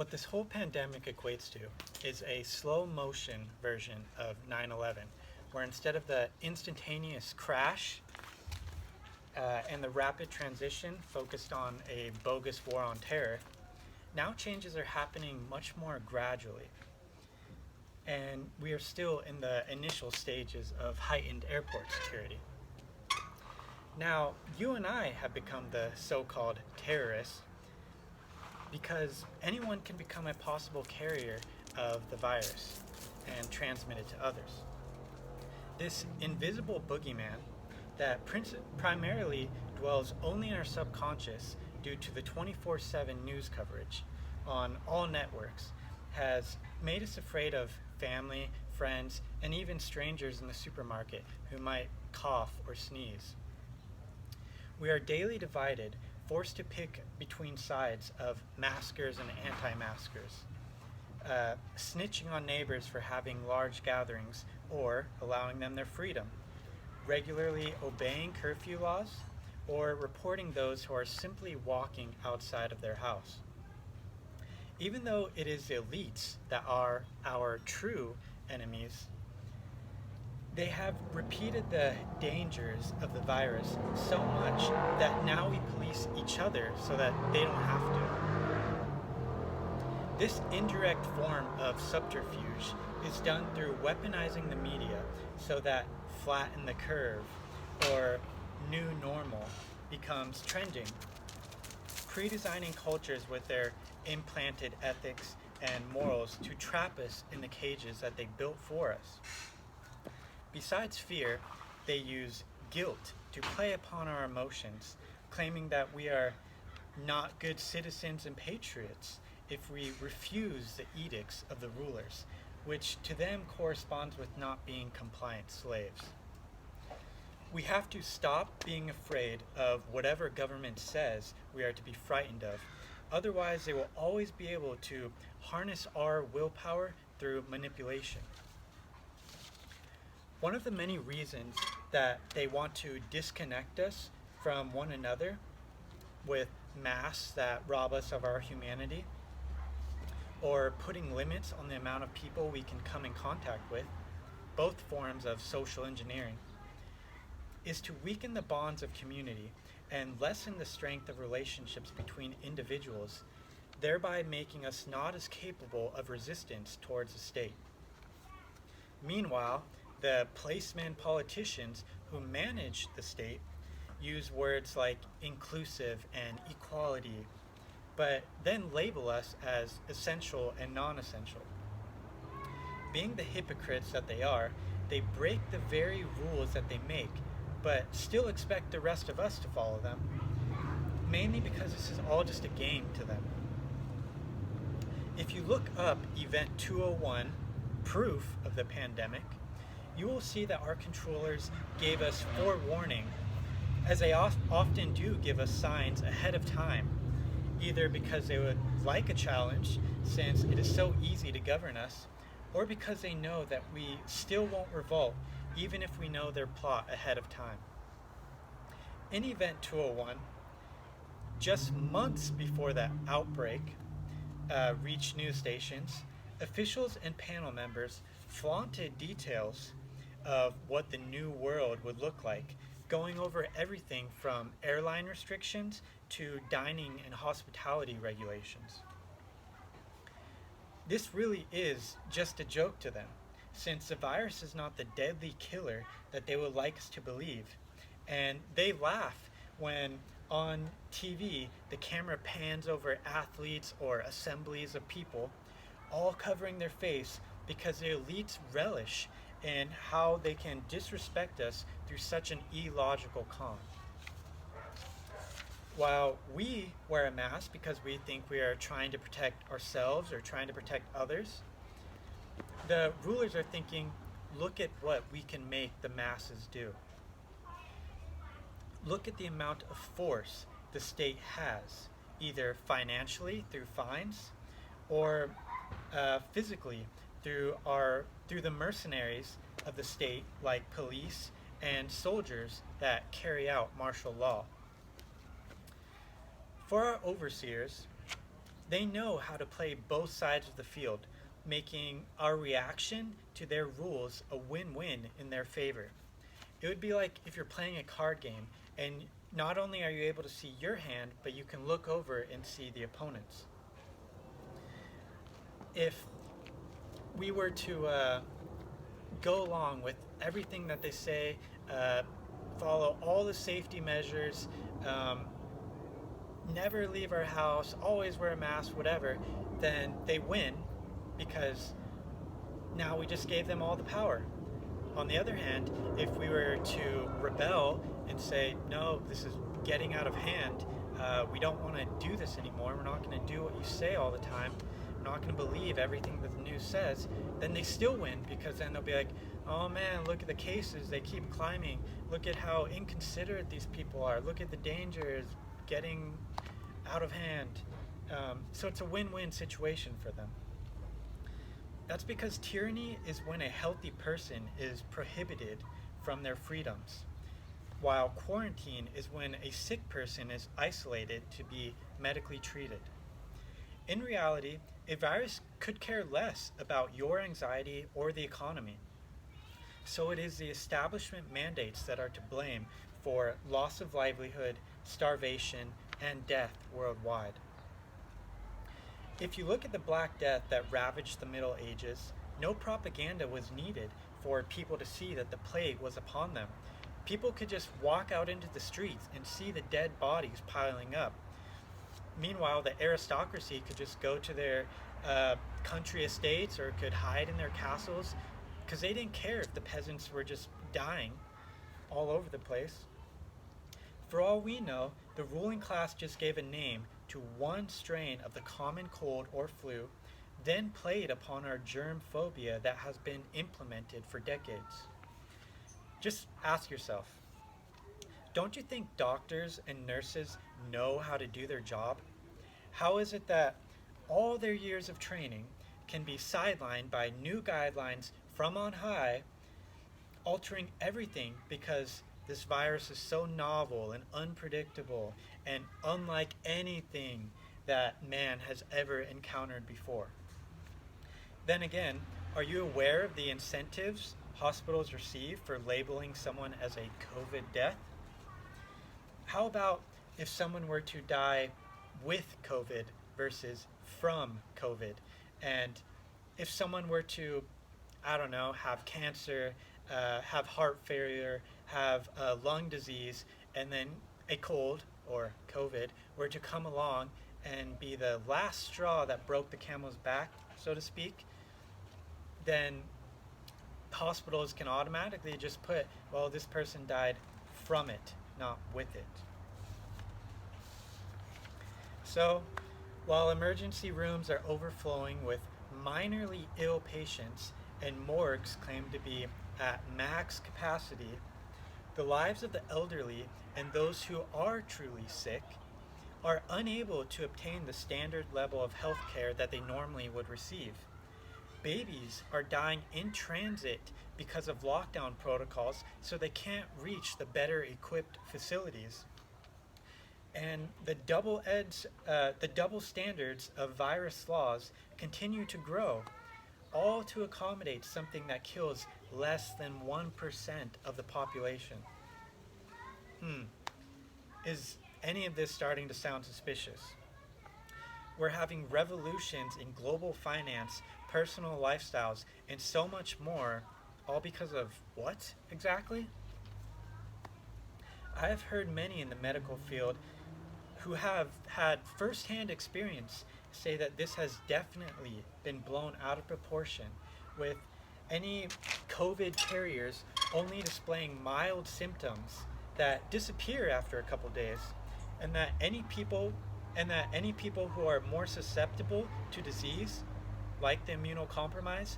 What this whole pandemic equates to is a slow motion version of 9/11, where instead of the instantaneous crash and the rapid transition focused on a bogus war on terror, now changes are happening much more gradually. And we are still in the initial stages of heightened airport security. Now, you and I have become the so-called terrorists because anyone can become a possible carrier of the virus and transmit it to others. This invisible boogeyman that primarily dwells only in our subconscious due to the 24/7 news coverage on all networks has made us afraid of family, friends, and even strangers in the supermarket who might cough or sneeze. We are daily divided, forced to pick between sides of maskers and anti-maskers, snitching on neighbors for having large gatherings or allowing them their freedom, regularly obeying curfew laws, or reporting those who are simply walking outside of their house. Even though it is elites that are our true enemies, they have repeated the dangers of the virus so much that now we police each other so that they don't have to. This indirect form of subterfuge is done through weaponizing the media so that flatten the curve or new normal becomes trending, pre-designing cultures with their implanted ethics and morals to trap us in the cages that they built for us. Besides fear, they use guilt to play upon our emotions, claiming that we are not good citizens and patriots if we refuse the edicts of the rulers, which to them corresponds with not being compliant slaves. We have to stop being afraid of whatever government says we are to be frightened of. Otherwise, they will always be able to harness our willpower through manipulation. One of the many reasons that they want to disconnect us from one another with masks that rob us of our humanity, or putting limits on the amount of people we can come in contact with, both forms of social engineering, is to weaken the bonds of community and lessen the strength of relationships between individuals, thereby making us not as capable of resistance towards the state. Meanwhile, the placeman politicians who manage the state use words like inclusive and equality, but then label us as essential and non-essential. Being the hypocrites that they are, they break the very rules that they make, but still expect the rest of us to follow them, mainly because this is all just a game to them. If you look up Event 201, proof of the pandemic, you will see that our controllers gave us forewarning, as they often do give us signs ahead of time, either because they would like a challenge, since it is so easy to govern us, or because they know that we still won't revolt, even if we know their plot ahead of time. In Event 201, just months before that outbreak reached news stations, officials and panel members flaunted details of what the new world would look like, going over everything from airline restrictions to dining and hospitality regulations. This really is just a joke to them, since the virus is not the deadly killer that they would like us to believe. And they laugh when on TV the camera pans over athletes or assemblies of people, all covering their face because the elites relish in how they can disrespect us through such an illogical con. While we wear a mask because we think we are trying to protect ourselves or trying to protect others, the rulers are thinking, look at what we can make the masses do. Look at the amount of force the state has, either financially through fines or physically through the mercenaries of the state, like police and soldiers that carry out martial law. For our overseers, They know how to play both sides of the field, making our reaction to their rules a win-win in their favor. It would be like if you're playing a card game and not only are you able to see your hand, but you can look over and see the opponent's. If we were to go along with everything that they say, follow all the safety measures, never leave our house, always wear a mask, whatever, then they win because now we just gave them all the power. On the other hand, if we were to rebel and say, no, this is getting out of hand, we don't want to do this anymore, we're not going to do what you say all the time, we're not going to believe everything that the news says, then they still win, because then they'll be like, oh man, look at the cases, they keep climbing, look at how inconsiderate these people are, look at the dangers getting out of hand. So it's a win-win situation for them. That's because tyranny is when a healthy person is prohibited from their freedoms, while quarantine is when a sick person is isolated to be medically treated. In reality, a virus could care less about your anxiety or the economy. So it is the establishment mandates that are to blame for loss of livelihood, starvation, and death worldwide. If you look at the Black Death that ravaged the Middle Ages, no propaganda was needed for people to see that the plague was upon them. People could just walk out into the streets and see the dead bodies piling up. Meanwhile, the aristocracy could just go to their country estates or could hide in their castles because they didn't care if the peasants were just dying all over the place. For all we know, the ruling class just gave a name to one strain of the common cold or flu, then played upon our germ phobia that has been implemented for decades. Just ask yourself, don't you think doctors and nurses know how to do their job? How is it that all their years of training can be sidelined by new guidelines from on high, altering everything because this virus is so novel and unpredictable and unlike anything that man has ever encountered before? Then again, are you aware of the incentives hospitals receive for labeling someone as a COVID death? How about if someone were to die with COVID versus from COVID? And if someone were to, I don't know, have cancer, have heart failure, have lung disease, and then a cold or COVID were to come along and be the last straw that broke the camel's back, so to speak, then hospitals can automatically just put, well, this person died from it, not with it. So, while emergency rooms are overflowing with minorly ill patients and morgues claim to be at max capacity, the lives of the elderly and those who are truly sick are unable to obtain the standard level of health care that they normally would receive. Babies are dying in transit because of lockdown protocols, so they can't reach the better equipped facilities. And the double standards of virus laws continue to grow, all to accommodate something that kills less than 1% of the population. Is any of this starting to sound suspicious? We're having revolutions in global finance, personal lifestyles, and so much more, all because of what exactly? I have heard many in the medical field who have had first-hand experience say that this has definitely been blown out of proportion, with any COVID carriers only displaying mild symptoms that disappear after a couple days, and that any people who are more susceptible to disease, like the immunocompromised,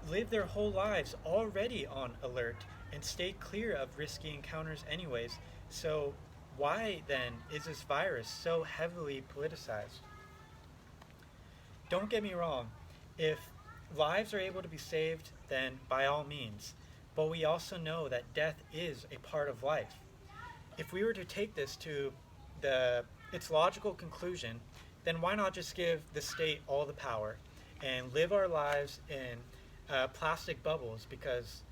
live their whole lives already on alert and stay clear of risky encounters anyways. So why then is this virus so heavily politicized? Don't get me wrong, if lives are able to be saved, then by all means. But we also know that death is a part of life. If we were to take this to its logical conclusion, then why not just give the state all the power and live our lives in plastic bubbles? Because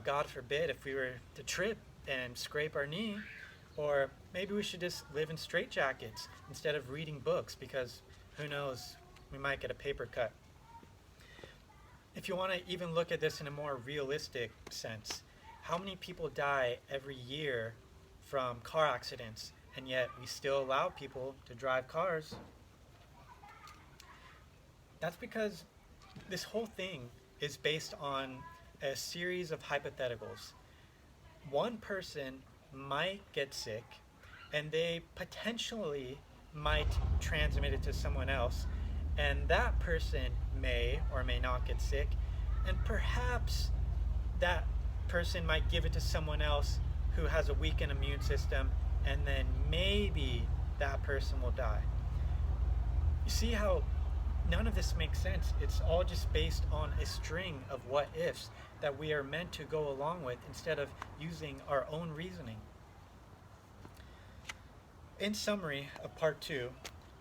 God forbid if we were to trip and scrape our knee, or maybe we should just live in straitjackets instead of reading books, because who knows, we might get a paper cut. If you want to even look at this in a more realistic sense, how many people die every year from car accidents, and yet we still allow people to drive cars? That's because this whole thing is based on a series of hypotheticals. One person might get sick, and they potentially might transmit it to someone else, and that person may or may not get sick, and perhaps that person might give it to someone else who has a weakened immune system, and then maybe that person will die. You see how none of this makes sense? It's all just based on a string of what ifs that we are meant to go along with instead of using our own reasoning. In summary of part 2,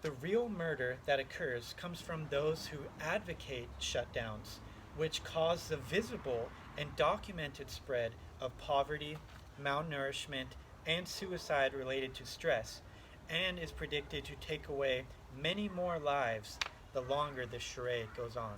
the real murder that occurs comes from those who advocate shutdowns, which cause the visible and documented spread of poverty, malnourishment, and suicide related to stress, and is predicted to take away many more lives the longer this charade goes on.